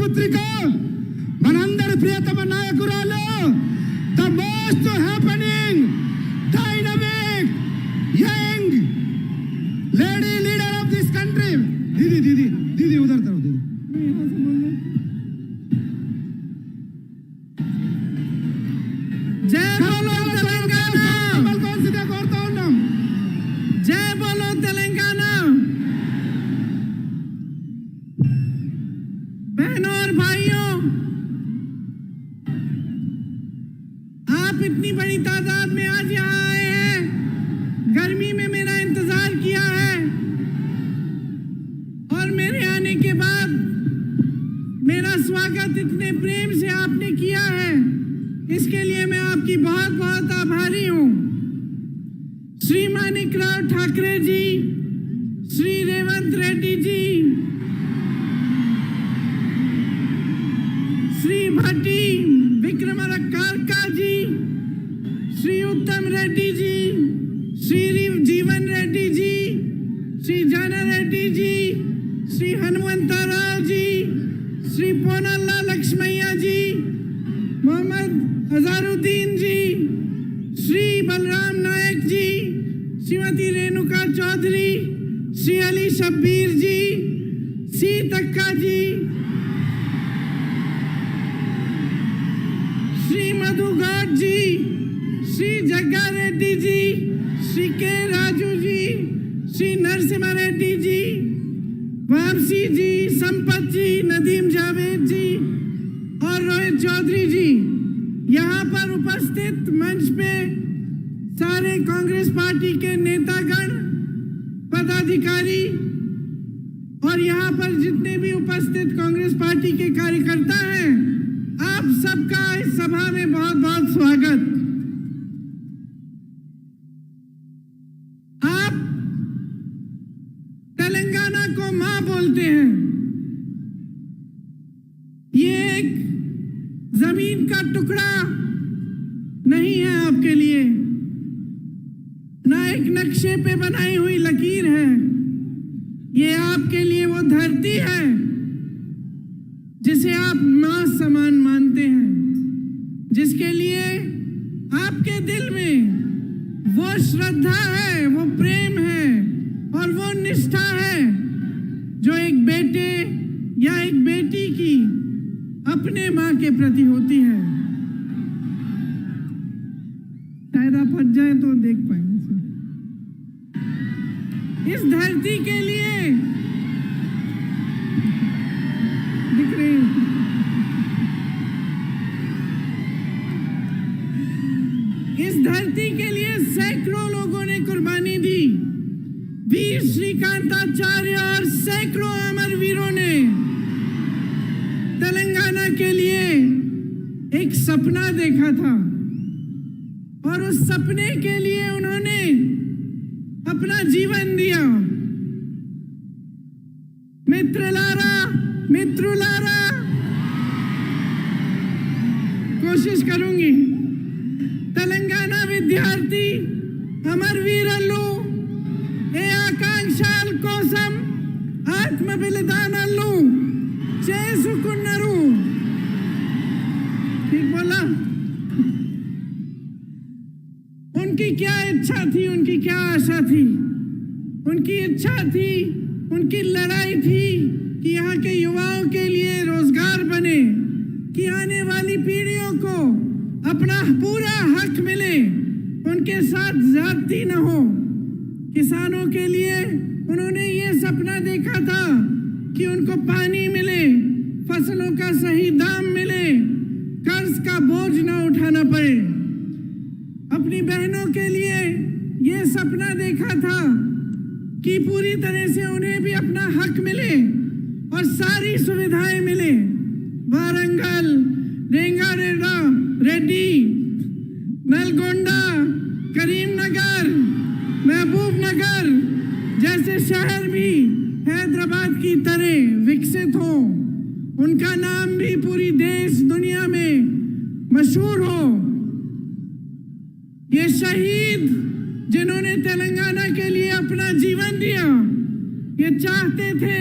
పుత్రిక మనందరి ప్రియతమ నాయకురాలు the most happening dynamic young lady leader of this country दीदी दीदी दीदी उधर तरफ दीदी जय बोलो तेलंगाना कौन सीधा कोरता हूं जय बोलो तेलंगाना। बहनों और भाइयों, आप इतनी बड़ी तादाद में आज यहाँ आए हैं, गर्मी में मेरा इंतजार किया है और मेरे आने के बाद मेरा स्वागत इतने प्रेम से आपने किया है, इसके लिए मैं आपकी बहुत बहुत आभारी हूं। श्री माणिकराव ठाकरे जी, श्री रेवंत रेड्डी जी, श्री भट्टी विक्रमार्का जी, श्री उत्तम रेड्डी जी, श्री जीवन रेड्डी जी, श्री जाना रेड्डी जी, श्री हनुमंतराव जी, श्री पोनल्ला लक्ष्मैया जी, मोहम्मद अजहरुद्दीन जी, श्री बलराम नायक जी, श्रीमती रेणुका चौधरी, श्री अली शब्बीर जी, सी तक्का जी, श्री मधु गौड जी, श्री जग्गा रेड्डी जी, श्री के राजू जी, श्री नरसिम्हा रेड्डी जी, वामसी जी, संपत जी, नदीम जावेद जी और रोहित चौधरी जी, यहाँ पर उपस्थित मंच पे सारे कांग्रेस पार्टी के नेतागण, पदाधिकारी और यहाँ पर जितने भी उपस्थित कांग्रेस पार्टी के कार्यकर्ता हैं, आप सबका इस सभा में बहुत बहुत स्वागत। आप तेलंगाना को मां बोलते हैं। ये एक जमीन का टुकड़ा नहीं है आपके लिए, ना एक नक्शे पे बनाई हुई लकीर है। ये आपके लिए वो धरती है जिसे आप मां समान मानते हैं, जिसके लिए आपके दिल में वो श्रद्धा है, वो प्रेम है और वो निष्ठा है जो एक बेटे या एक बेटी की अपने मां के प्रति होती है। शायद आप हट जाए तो देख पाएंगे। इस धरती के लिए दिख रहे हैं, इस धरती के लिए सैकड़ों लोगों ने कुर्बानी दी। वीर श्रीकांताचार्य और सैकड़ों अमर वीरों ने तेलंगाना के लिए एक सपना देखा था और उस सपने के लिए उन्होंने अपना जीवन दिया। मित्रुलारा कोशिश करूंगी। तेलंगाना विद्यार्थी अमरवीरल्लू ए आकांक्षाल कोसम आत्म बलिदानल्लू చేసుకున్నారు। ठीक बोला? उनकी क्या इच्छा थी, उनकी क्या आशा थी? उनकी इच्छा थी, उनकी लड़ाई थी कि यहाँ के युवाओं के लिए रोजगार बने, कि आने वाली पीढ़ियों को अपना पूरा हक मिले, उनके साथ ज्यादती न हो। किसानों के लिए उन्होंने ये सपना देखा था कि उनको पानी मिले, फसलों का सही दाम मिले, कर्ज का बोझ न उठाना पड़े। अपनी बहनों के लिए ये सपना देखा था कि पूरी तरह से उन्हें भी अपना हक मिले और सारी सुविधाएं मिले। वारंगल, रेड्डी, नलगोंडा, करीमनगर, महबूबनगर जैसे शहर भी हैदराबाद की तरह विकसित हो, उनका नाम भी पूरी देश दुनिया में मशहूर हो। ये शहीद जिन्होंने तेलंगाना के लिए अपना जीवन दिया, ये चाहते थे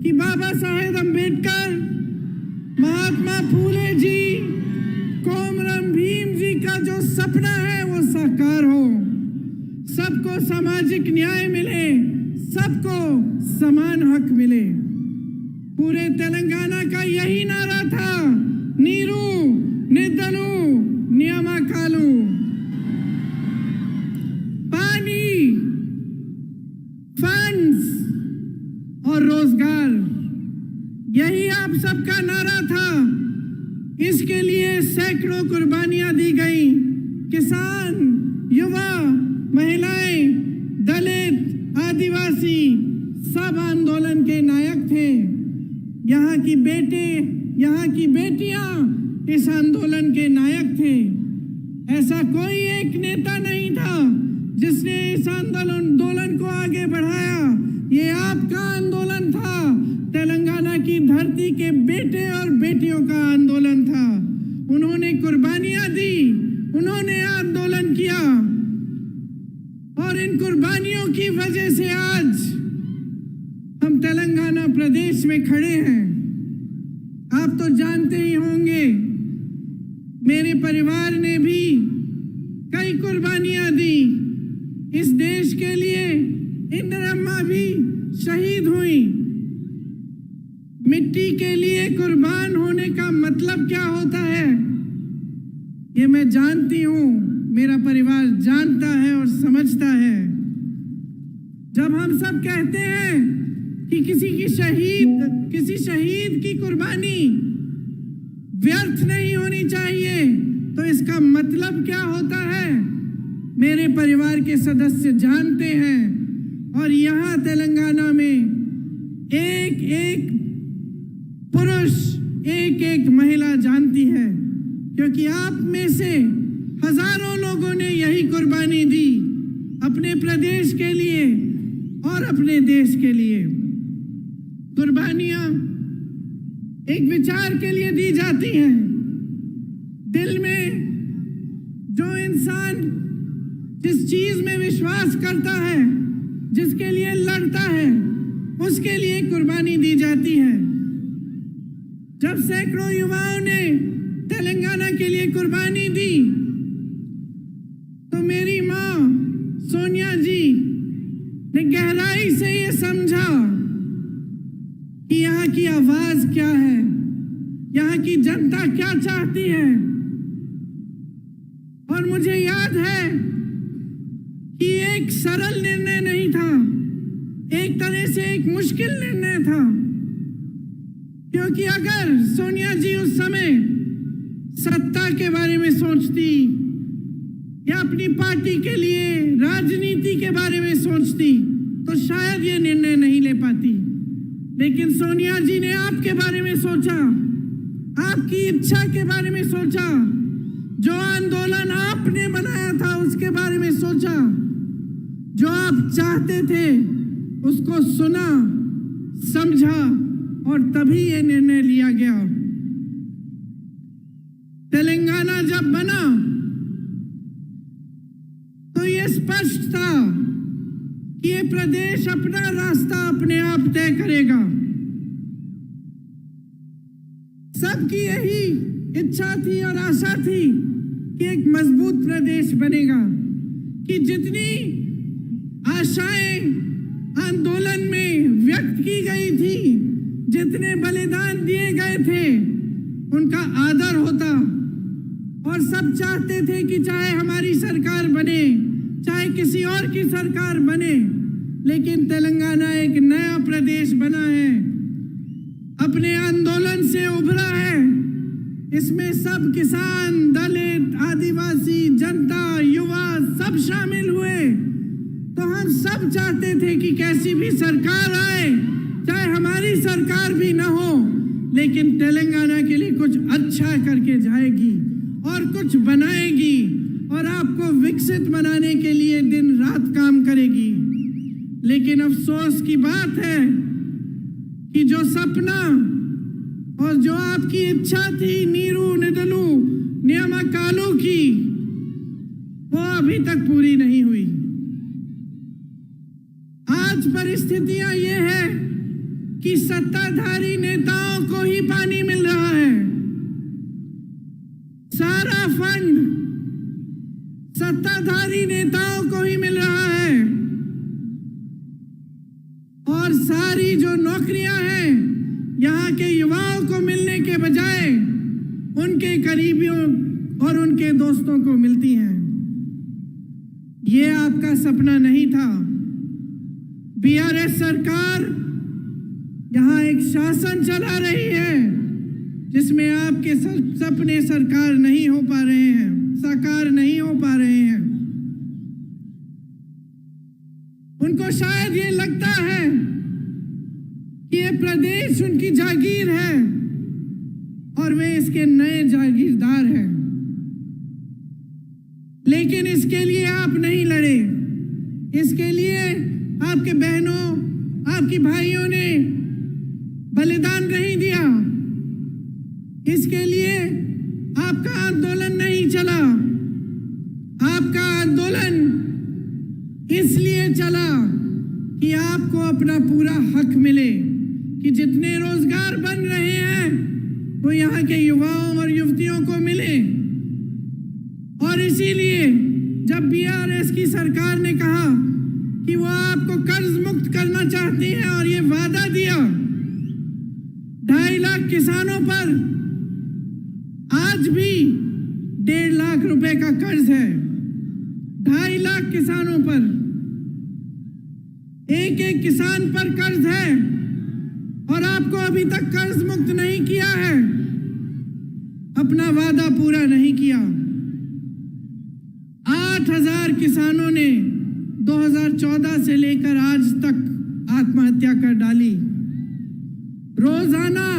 कि बाबा साहेब अम्बेडकर महात्मा फूले जी, कोमरम भीम जी का जो सपना है वो साकार हो, सबको सामाजिक न्याय मिले, सबको समान हक मिले। पूरे तेलंगाना का यही नारा था, नीरू निधनु नियामकालु। पानी, फंड्स और रोजगार, यही आप सबका नारा था। इसके लिए सैकड़ों कुर्बानियां दी गई। किसान, युवा, महिलाएं, दलित, आदिवासी सब आंदोलन के नायक थे। यहाँ की बेटे, यहाँ की बेटियां इस आंदोलन के नायक थे। ऐसा कोई एक नेता नहीं था जिसने इस आंदोलन को आगे बढ़ाया। ये आपका आंदोलन था, तेलंगाना की धरती के बेटे और बेटियों का आंदोलन था। उन्होंने कुर्बानियां दी, उन्होंने आंदोलन किया और इन कुर्बानियों की वजह से आज हम तेलंगाना प्रदेश में खड़े हैं। आप तो जानते ही होंगे, मेरे परिवार ने भी कई कुर्बानियां दी इस देश के लिए। इंदिरा भी शहीद हुई। मिट्टी के लिए कुर्बान होने का मतलब क्या होता है, ये मैं जानती हूं, मेरा परिवार जानता है और समझता है। जब हम सब कहते हैं कि किसी शहीद की कुर्बानी व्यर्थ नहीं होनी चाहिए, तो इसका मतलब क्या होता है, मेरे परिवार के सदस्य जानते हैं। और यहाँ तेलंगाना में एक एक पुरुष, एक एक महिला जानती है, क्योंकि आप में से हजारों लोगों ने यही कुर्बानी दी अपने प्रदेश के लिए और अपने देश के लिए। कुर्बानियां एक विचार के लिए दी जाती हैं। दिल में जो इंसान जिस चीज में विश्वास करता है, जिसके लिए लड़ता है, उसके लिए कुर्बानी दी जाती है। जब सैकड़ों युवाओं ने तेलंगाना के लिए कुर्बानी दी, तो मेरी मां सोनिया जी ने गहराई से ये समझा कि यहाँ की आवाज क्या है, यहाँ की जनता क्या चाहती है। और मुझे याद है कि एक सरल निर्णय नहीं था, एक तरह से एक मुश्किल निर्णय था, क्योंकि अगर सोनिया जी उस समय सत्ता के बारे में सोचती या अपनी पार्टी के लिए राजनीति के बारे में सोचती, तो शायद ये निर्णय नहीं ले पाती। लेकिन सोनिया जी ने आपके बारे में सोचा, आपकी इच्छा के बारे में सोचा, जो आंदोलन आपने बनाया था उसके बारे में सोचा, जो आप चाहते थे उसको सुना, समझा और तभी ये निर्णय लिया गया। तेलंगाना जब बना तो ये स्पष्ट था कि ये प्रदेश अपना रास्ता अपने आप तय करेगा। सबकी यही इच्छा थी और आशा थी कि एक मजबूत प्रदेश बनेगा, कि जितनी आशाएं आंदोलन में व्यक्त की गई थी, जितने बलिदान दिए गए थे, उनका आदर होता। और सब चाहते थे कि चाहे हमारी सरकार बने, चाहे किसी और की सरकार बने, लेकिन तेलंगाना एक नया प्रदेश बना है, अपने आंदोलन से उभरा है। इसमें सब किसान, दलित, आदिवासी, जनता, युवा सब शामिल हुए। तो हम सब चाहते थे कि कैसी भी सरकार आए, चाहे हमारी सरकार भी ना हो, लेकिन तेलंगाना के लिए कुछ अच्छा करके जाएगी और कुछ बनाएगी और आपको विकसित बनाने के लिए दिन रात काम करेगी। लेकिन अफसोस की बात है कि जो सपना और जो आपकी इच्छा थी नीरू निधनु नियामकालु की, वो अभी तक पूरी नहीं हुई। आज परिस्थितियां ये है कि सत्ताधारी नेताओं को ही पानी मिल रहा है। सारा फंड सत्ताधारी नेताओं को ही मिल रहा है और सारी जो नौकरियां हैं यहाँ के युवाओं को मिलने के बजाय उनके करीबियों और उनके दोस्तों को मिलती हैं। ये आपका सपना नहीं था। बीआरएस सरकार यहाँ एक शासन चला रही है जिसमें आपके सपने साकार नहीं हो पा रहे हैं। उनको शायद ये लगता है कि ये प्रदेश उनकी जागीर है और वे इसके नए जागीरदार हैं। लेकिन इसके लिए आप नहीं लड़े। इसके लिए आपके बहनों, आपकी भाइयों ने बलिदान नहीं दिया। इसके लिए आपका आंदोलन नहीं चला। आपका आंदोलन इसलिए चला कि आपको अपना पूरा हक मिले, कि जितने रोजगार बन रहे हैं वो यहाँ के युवाओं और युवतियों को मिले। और इसीलिए जब बीआरएस की सरकार ने कहा कि वो आपको कर्ज मुक्त करना चाहती है और ये वादा दिया, 2.5 लाख किसानों पर आज भी 1.5 लाख रुपए का कर्ज है। 2.5 लाख किसानों पर, एक किसान पर कर्ज है और आपको अभी तक कर्ज मुक्त नहीं किया है। अपना वादा पूरा नहीं किया। 8,000 किसानों ने 2014 से लेकर आज तक आत्महत्या कर डाली। रोजाना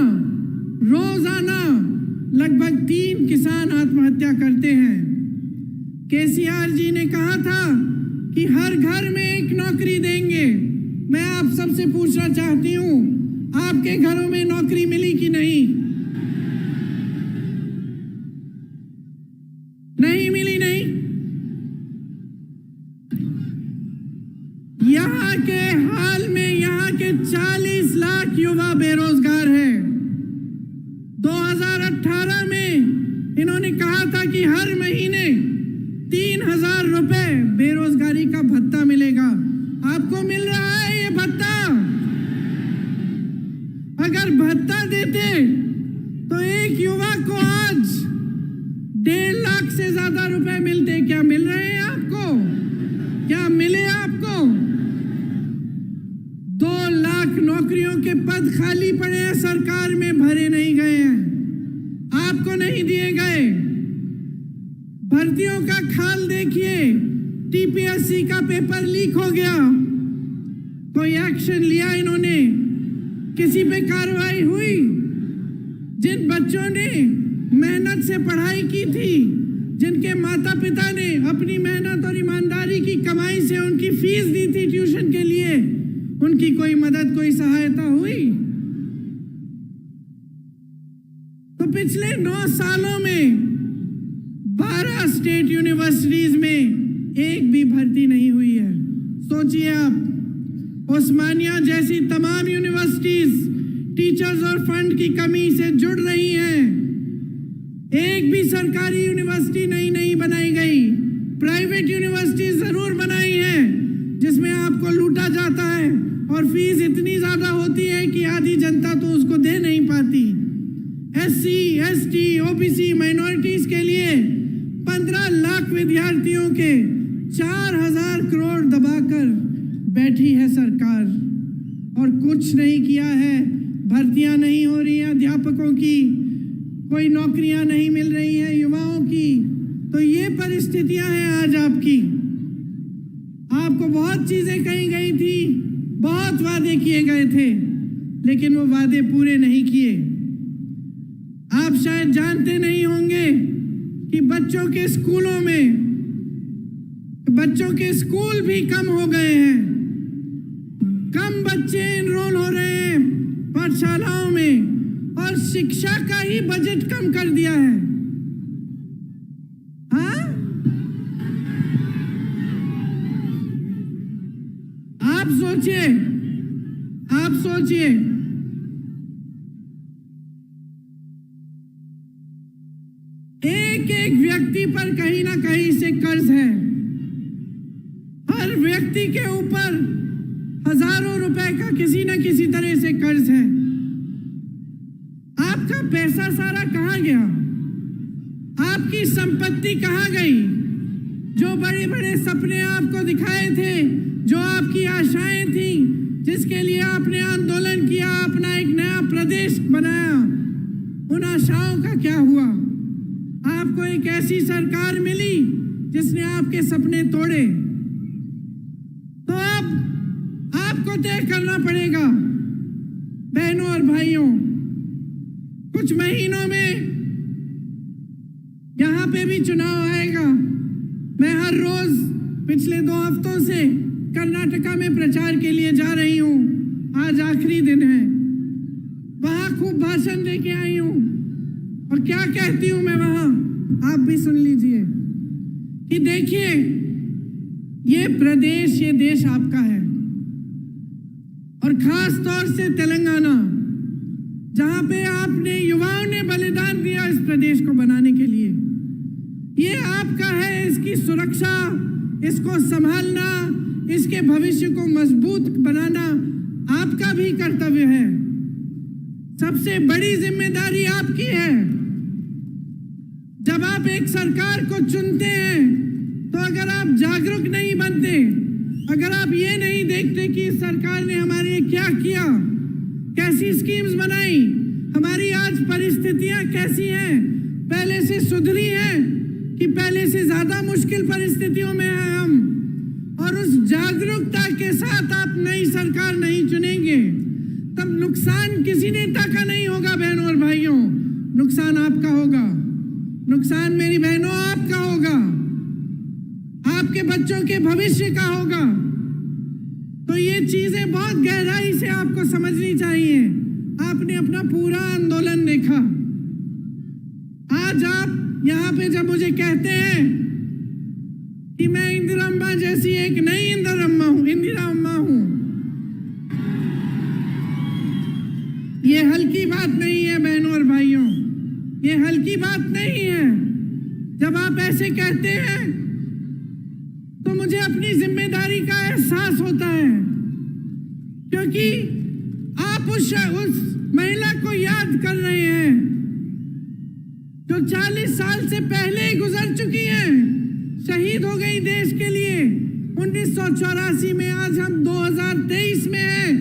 लगभग 3 किसान आत्महत्या करते हैं। केसीआर जी ने कहा था कि हर घर में एक नौकरी देंगे। मैं आप सबसे पूछना चाहती हूं, आपके घरों में नौकरी मिली कि नहीं? नहीं मिली। नहीं। यहाँ के हाल में यहाँ के 40 लाख युवा बेरोजगार हैं। 2018 में इन्होंने कहा था कि हर महीने 3,000 रुपए बेरोजगारी का भत्ता मिलेगा। आपको मिल रहा है ये भत्ता? अगर भत्ता देते तो एक युवा को आज 1.5 लाख से ज्यादा रुपए मिलते। क्या मिल रहे हैं आपको? क्या मिले आपको? 2 लाख नौकरियों के पद खाली पड़े हैं, सरकार में भरे नहीं गए हैं, आपको नहीं दिए गए। भर्तियों का खाल देखिए, टीपीएससी का पेपर लीक हो गया, कोई एक्शन लिया इन्होंने? किसी पे कार्रवाई हुई? जिन बच्चों ने मेहनत से पढ़ाई की थी, जिनके माता पिता ने अपनी मेहनत और ईमानदारी की कमाई से उनकी फीस दी थी ट्यूशन के लिए, उनकी कोई मदद, कोई सहायता हुई? तो पिछले 9 सालों में 12 स्टेट यूनिवर्सिटीज में एक भी भर्ती नहीं हुई है। सोचिए आप, उस्मानिया जैसी तमाम यूनिवर्सिटीज टीचर्स और फंड की कमी से जुड़ रही हैं। एक भी सरकारी यूनिवर्सिटी नहीं बनाई गई। प्राइवेट यूनिवर्सिटी जरूर बनाई है जिसमें आपको लूटा जाता है और फीस इतनी ज्यादा होती है कि आधी जनता तो उसको दे नहीं पाती। एससी, एसटी, ओबीसी, माइनॉरिटीज के लिए 15 लाख विद्यार्थियों के 4,000 करोड़ दबाकर बैठी है सरकार और कुछ नहीं किया है। भर्तियां नहीं हो रही हैं अध्यापकों की, कोई नौकरियां नहीं मिल रही हैं युवाओं की। तो ये परिस्थितियां हैं आज आपकी। आपको बहुत चीजें कही गई थी, बहुत वादे किए गए थे, लेकिन वो वादे पूरे नहीं किए। आप शायद जानते नहीं होंगे कि बच्चों के स्कूल भी कम हो गए हैं। कम बच्चे एनरोल हो रहे हैं पाठशालाओं में और शिक्षा का ही बजट कम कर दिया है। हाँ? आप सोचिए एक व्यक्ति पर कहीं ना कहीं से कर्ज है। हर व्यक्ति के ऊपर हजारों रुपए का किसी न किसी तरह से कर्ज है। आपका पैसा सारा कहाँ गया? आपकी संपत्ति कहाँ गई? जो बड़े बड़े सपने आपको दिखाए थे, जो आपकी आशाएं थी, जिसके लिए आपने आंदोलन किया, अपना एक नया प्रदेश बनाया, उन आशाओं का क्या हुआ? आपको एक ऐसी सरकार मिली जिसने आपके सपने तोड़े। तो अब आपको तय करना पड़ेगा बहनों और भाइयों, कुछ महीनों में यहां पे भी चुनाव आएगा। मैं हर रोज पिछले 2 हफ्तों से कर्नाटका में प्रचार के लिए जा रही हूं। आज आखिरी दिन है। वहां खूब भाषण देके आई हूं और क्या कहती हूं मैं वहां, आप भी सुन लीजिए कि देखिए, ये प्रदेश, ये देश आपका है, और खास तौर से तेलंगाना, जहां पे आपने युवाओं ने बलिदान दिया इस प्रदेश को बनाने के लिए, ये आपका है। इसकी सुरक्षा, इसको संभालना, इसके भविष्य को मजबूत बनाना आपका भी कर्तव्य है। सबसे बड़ी जिम्मेदारी आपकी है। जब आप एक सरकार को चुनते हैं तो अगर आप जागरूक नहीं बनते, अगर आप ये नहीं देखते कि इस सरकार ने हमारे लिए क्या किया, कैसी स्कीम्स बनाई, हमारी आज परिस्थितियां कैसी हैं, पहले से सुधरी हैं कि पहले से ज्यादा मुश्किल परिस्थितियों में हैं हम, और उस जागरूकता के साथ आप नई सरकार नहीं चुनेंगे, तब नुकसान किसी नेता का नहीं होगा बहनों और भाइयों, नुकसान आपका होगा। नुकसान मेरी बहनों आपका होगा, आपके बच्चों के भविष्य का होगा। तो ये चीजें बहुत गहराई से आपको समझनी चाहिए। आपने अपना पूरा आंदोलन देखा। आज आप यहाँ पे जब मुझे कहते हैं कि मैं इंदिरा अम्मा जैसी एक नई इंदिरा अम्मा हूं, ये हल्की बात नहीं है बहनों और भाइयों, ये हल्की बात नहीं है। जब आप ऐसे कहते हैं तो मुझे अपनी जिम्मेदारी का एहसास होता है, क्योंकि आप उस महिला को याद कर रहे हैं जो 40 साल से पहले ही गुजर चुकी है, शहीद हो गई देश के लिए 1984 में। आज हम 2023 में हैं,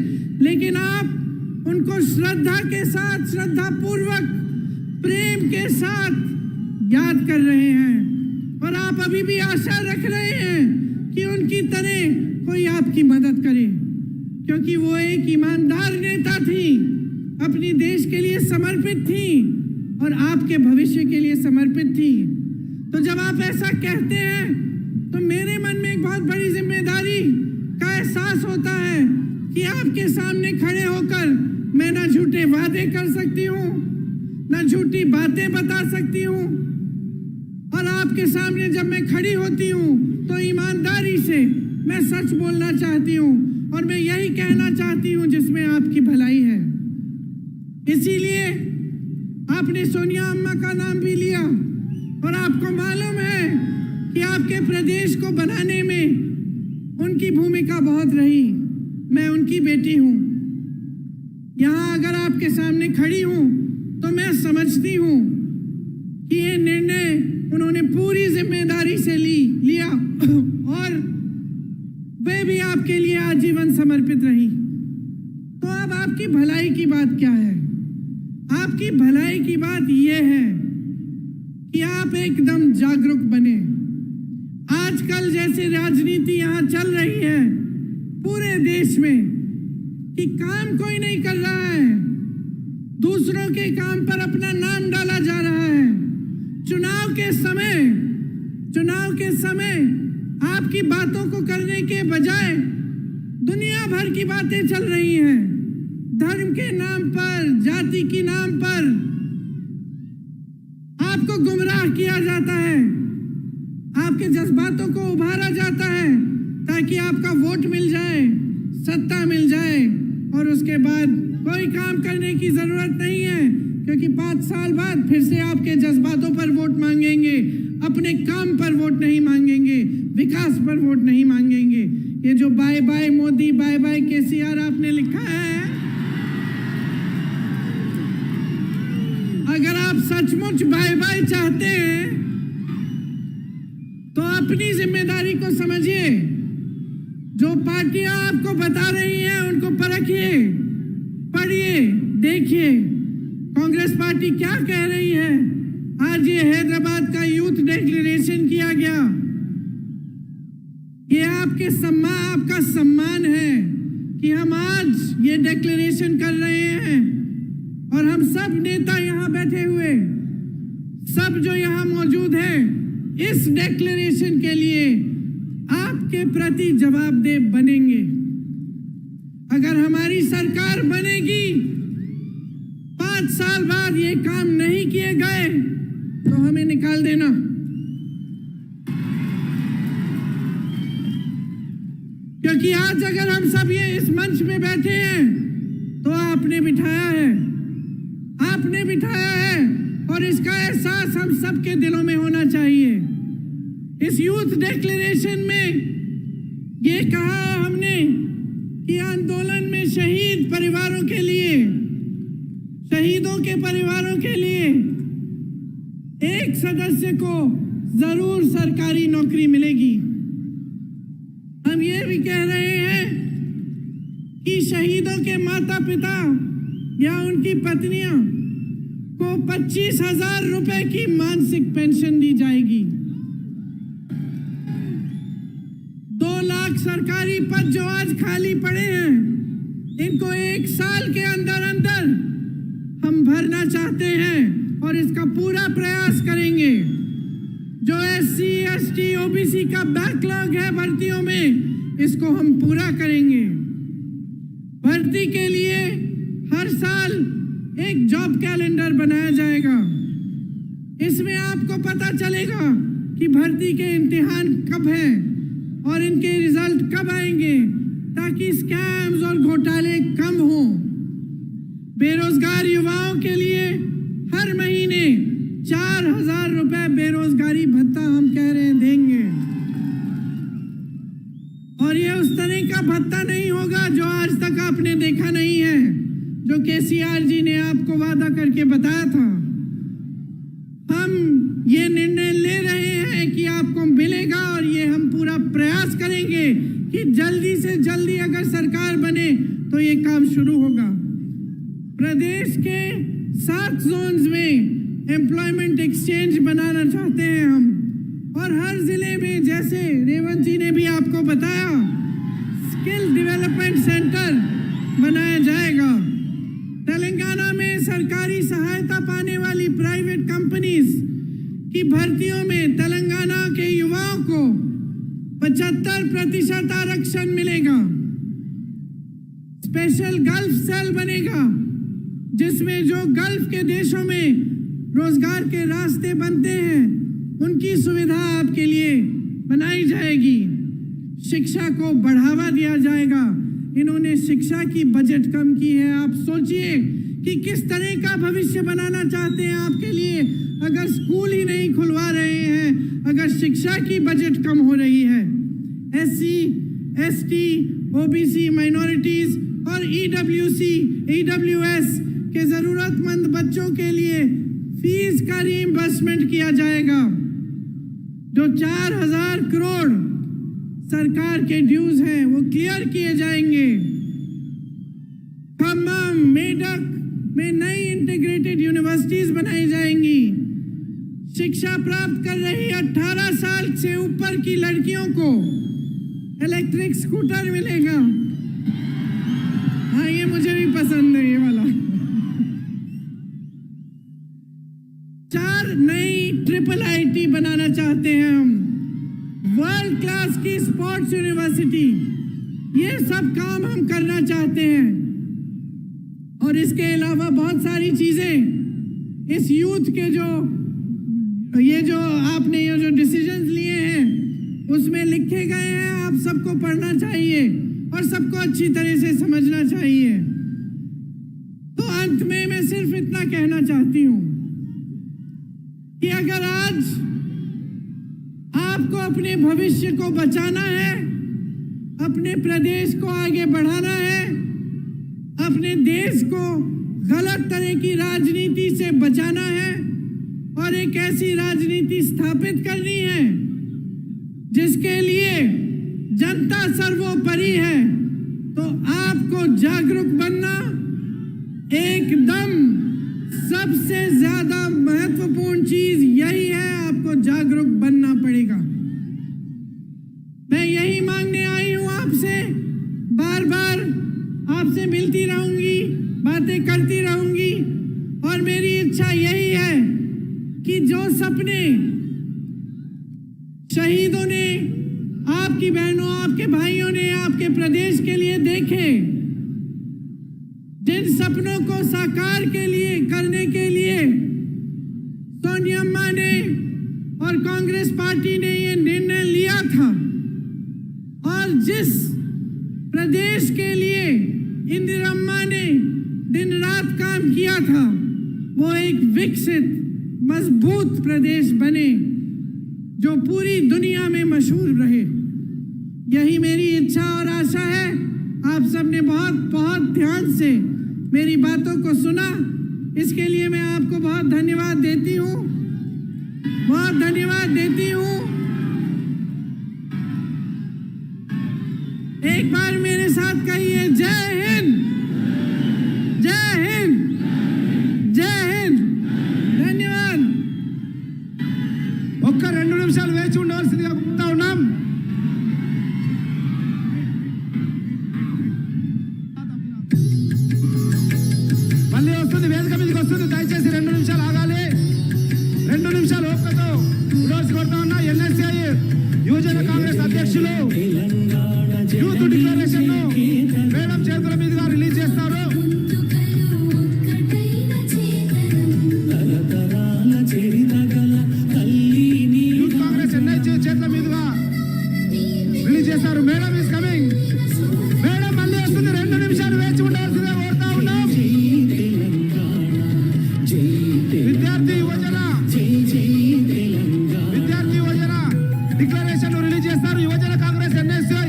लेकिन आप उनको श्रद्धा के साथ, श्रद्धा पूर्वक, प्रेम के साथ याद कर रहे हैं, और आप अभी भी आशा रख रहे हैं कि उनकी तरह कोई आपकी मदद करे, क्योंकि वो एक ईमानदार नेता थी, अपनी देश के लिए समर्पित थी और आपके भविष्य के लिए समर्पित थी। तो जब आप ऐसा कहते हैं तो मेरे मन में एक बहुत बड़ी जिम्मेदारी का एहसास होता है कि आपके सामने खड़े होकर मैं ना झूठे वादे कर सकती हूँ, ना झूठी बातें बता सकती हूँ, और आपके सामने जब मैं खड़ी होती हूँ तो ईमानदारी से मैं सच बोलना चाहती हूँ, और मैं यही कहना चाहती हूँ जिसमें आपकी भलाई है। इसीलिए आपने सोनिया अम्मा का नाम भी लिया, और आपको मालूम है कि आपके प्रदेश को बनाने में उनकी भूमिका बहुत रही। मैं उनकी बेटी हूँ। यहाँ अगर आपके सामने खड़ी हूँ तो मैं समझती हूँ कि ये निर्णय उन्होंने पूरी जिम्मेदारी से लिया, और वे भी आपके लिए आजीवन समर्पित रही। तो अब आपकी भलाई की बात क्या है? आपकी भलाई की बात यह है कि आप एकदम जागरूक बने। आजकल जैसे राजनीति यहाँ चल रही है पूरे देश में कि काम कोई नहीं कर रहा है, दूसरों के काम पर अपना नाम डाला जा रहा है। चुनाव के समय आपकी बातों को करने के बजाय दुनिया भर की बातें चल रही हैं। धर्म के नाम पर, जाति के नाम पर आपको गुमराह किया जाता है, आपके जज्बातों को उभारा जाता है ताकि आपका वोट मिल जाए, सत्ता मिल जाए, और उसके बाद कोई काम करने की जरूरत नहीं है, क्योंकि 5 साल बाद फिर से आपके जज्बातों पर वोट मांगेंगे, अपने काम पर वोट नहीं मांगेंगे, विकास पर वोट नहीं मांगेंगे। ये जो bye bye Modi, bye bye KCR आपने लिखा है, अगर आप सचमुच बाय बाय चाहते हैं तो अपनी जिम्मेदारी को समझिए। जो पार्टियां आपको बता रही हैं उनको परखिए, पढ़िए, देखिए कांग्रेस पार्टी क्या कह रही है। आज ये हैदराबाद का यूथ डिक्लेरेशन किया गया, ये आपका सम्मान है कि हम आज ये डिक्लेरेशन कर रहे हैं। और हम सब नेता यहाँ बैठे हुए, सब जो यहाँ मौजूद हैं, इस डिक्लेरेशन के लिए आपके प्रति जवाबदेह बनेंगे। अगर हमारी सरकार बनेगी, 5 साल बाद ये काम नहीं किए गए तो हमें निकाल देना। क्योंकि आज अगर हम सब ये इस मंच में बैठे हैं तो आपने बिठाया है, आपने बिठाया है, और इसका एहसास हम सबके दिलों में होना चाहिए। इस यूथ डिक्लेरेशन में ये कहा हमने कि आंदोलन में शहीद परिवारों के लिए, शहीदों के परिवारों के लिए एक सदस्य को जरूर सरकारी नौकरी मिलेगी। हम ये भी कह रहे हैं कि शहीदों के माता पिता या उनकी पत्नियां को 25,000 रुपए की मासिक पेंशन दी जाएगी। 2 लाख सरकारी पद जो आज खाली पड़े हैं, इनको 1 साल के अंदर अंदर हम भरना चाहते हैं और इसका पूरा प्रयास करेंगे। जो SC, ST, OBC का बैकलॉग है भर्तियों में, इसको हम पूरा करेंगे। भर्ती के लिए हर साल एक जॉब कैलेंडर बनाया जाएगा। इसमें आपको पता चलेगा कि भर्ती के इम्तिहान कब हैं और इनके रिजल्ट कब आएंगे, ताकि स्कैम्स और घोटाले कम हों। बेरोजगार युवाओं के लिए हर महीने 4,000 रुपए बेरोजगारी भत्ता हम कह रहे हैं देंगे। और ये उस तरह का भत्ता नहीं होगा जो आज तक आपने देखा नहीं है, जो केसीआर जी ने आपको वादा करके बताया था। हम ये निर्णय ले रहे हैं कि आपको मिलेगा, और ये हम पूरा प्रयास करेंगे कि जल्दी से जल्दी अगर सरकार बने तो ये काम शुरू होगा। प्रदेश के 7 जोन्स में एम्प्लॉयमेंट एक्सचेंज बनाना चाहते हैं हम, और हर जिले में, जैसे रेवंत जी ने भी आपको बताया, स्किल डेवलपमेंट सेंटर बनाया जाएगा। तेलंगाना में सरकारी सहायता पाने वाली प्राइवेट कंपनीज की भर्तियों में तेलंगाना के युवाओं को 75% आरक्षण मिलेगा। स्पेशल गल्फ सेल बनेगा, जिसमें जो गल्फ के देशों में रोजगार के रास्ते बनते हैं, उनकी सुविधा आपके लिए बनाई जाएगी। शिक्षा को बढ़ावा दिया जाएगा। इन्होंने शिक्षा की बजट कम की है। आप सोचिए कि किस तरह का भविष्य बनाना चाहते हैं आपके लिए, अगर स्कूल ही नहीं खुलवा रहे हैं, अगर शिक्षा की बजट कम हो रही है। SC, ST, OBC, माइनॉरिटीज और EWS के जरूरतमंद बच्चों के लिए फीस का रीइंबर्समेंट किया जाएगा। जो 4,000 करोड़ सरकार के ड्यूज हैं वो क्लियर किए जाएंगे। खम्मम, मेडक में नई इंटीग्रेटेड यूनिवर्सिटीज बनाई जाएंगी। शिक्षा प्राप्त कर रही 18 साल से ऊपर की लड़कियों को इलेक्ट्रिक स्कूटर मिलेगा। हाँ, ये मुझे भी पसंद है, ये वाला। 4 नई IIIT बनाना चाहते हैं हम। वर्ल्ड क्लास की स्पोर्ट्स यूनिवर्सिटी, ये सब काम हम करना चाहते हैं। और इसके अलावा बहुत सारी चीजें इस यूथ के जो आपने ये जो डिसीजंस लिए हैं उसमें लिखे गए हैं। आप सबको पढ़ना चाहिए और सबको अच्छी तरह से समझना चाहिए। तो अंत में मैं सिर्फ इतना कहना चाहती हूं कि अगर आज आपको अपने भविष्य को बचाना है, अपने प्रदेश को आगे बढ़ाना है, अपने देश को गलत तरह की राजनीति से बचाना है और एक ऐसी राजनीति स्थापित करनी है जिसके लिए जनता सर्वोपरि है, तो आपको जागरूक बनना एकदम सबसे ज्यादा महत्वपूर्ण चीज यही है। आपको जागरूक बनना पड़ेगा। मैं यही मांगने आई हूं आपसे, बार बार आपसे मिलती रहूंगी, बातें करती रहूंगी और मेरी इच्छा यही है कि जो सपने शहीदों ने, आपकी बहनों, आपके भाइयों ने आपके प्रदेश के लिए देखे, जिन सपनों को साकार के लिए करने के लिए सोनिया ने और कांग्रेस पार्टी ने ये निर्णय लिया था और जिस प्रदेश के लिए इंदिरा ने दिन रात काम किया था, वो एक विकसित मजबूत प्रदेश बने जो पूरी दुनिया में मशहूर रहे। यही मेरी इच्छा और आशा है। आप सबने बहुत बहुत ध्यान से मेरी बातों को सुना, इसके लिए मैं आपको बहुत धन्यवाद देती हूँ, बहुत धन्यवाद देती हूँ। एक बार मेरे साथ कहिए, जय हिंद, जय हिंद, जय हिंद। धन्यवाद। ఒక్క 2 నిమిషాలు వేచి ఉండవలసిందిగా కోరుతా ఉన్నాం. మళ్ళీ వస్తుంది, వేదిక మీదకి వస్తుంది. దయచేసి 2 నిమిషాలు ఆగాలి. 2 నిమిషాలు ఓపికతో ఉండవలసి కోరుతా ఉన్నా. ఎన్ఎస్ఐ యువజన కాంగ్రెస్ అధ్యక్షులు యూత్ డిక్లరేషన్ ను మేడం చేతుల మీదుగా రిలీజ్ చేస్తారు. యూత్ కాంగ్రెస్ ఎన్ఐ చేతుల మీదుగా రిలీజ్ చేస్తారు. Madam is coming. మేడం మళ్ళీ వస్తుంది. 2 నిమిషాలు వేచి ఉండవలసిందే కోరుతా ఉన్నాం. విద్యార్థి యువజన డిక్లరేషన్ రిలీజ్ చేస్తారు. యువజన కాంగ్రెస్ ఎన్ఎస్ఐ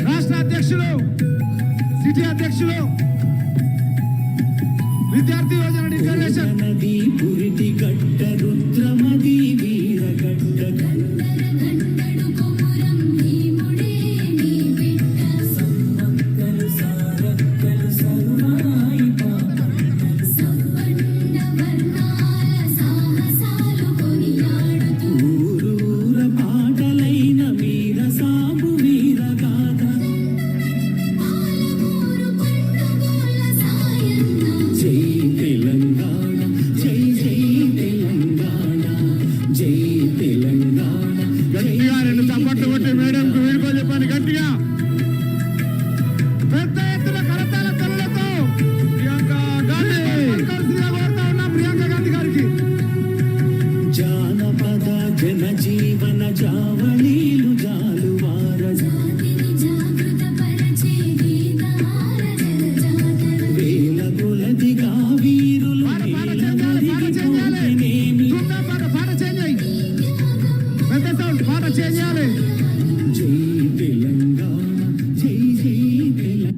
రాష్ట్ర అధ్యక్షులు, సిటీ అధ్యక్షులు, విద్యార్థి యువజన డిక్లరేషన్. గట్టిగా 2 చప్పట్లు కొట్టి మేడంకు వీడుకో చెప్పండి. గట్టిగా పెద్ద ఎత్తున కరతాళ ధ్వనులతో ప్రియాంక గాంధీ పలకాల్సిందిగా కోరుతా ఉన్నా. ప్రియాంక గాంధీ గారికి జానపద జన జీవన జావళీలు జాలువార వేల కొలదిగా వీరులు పాట చేంజ్ అయ్యి పెద్ద సౌండ్ పాట చేంజ్ చేయాలి. జై తెలంగాణ, జై జై తెలంగాణ.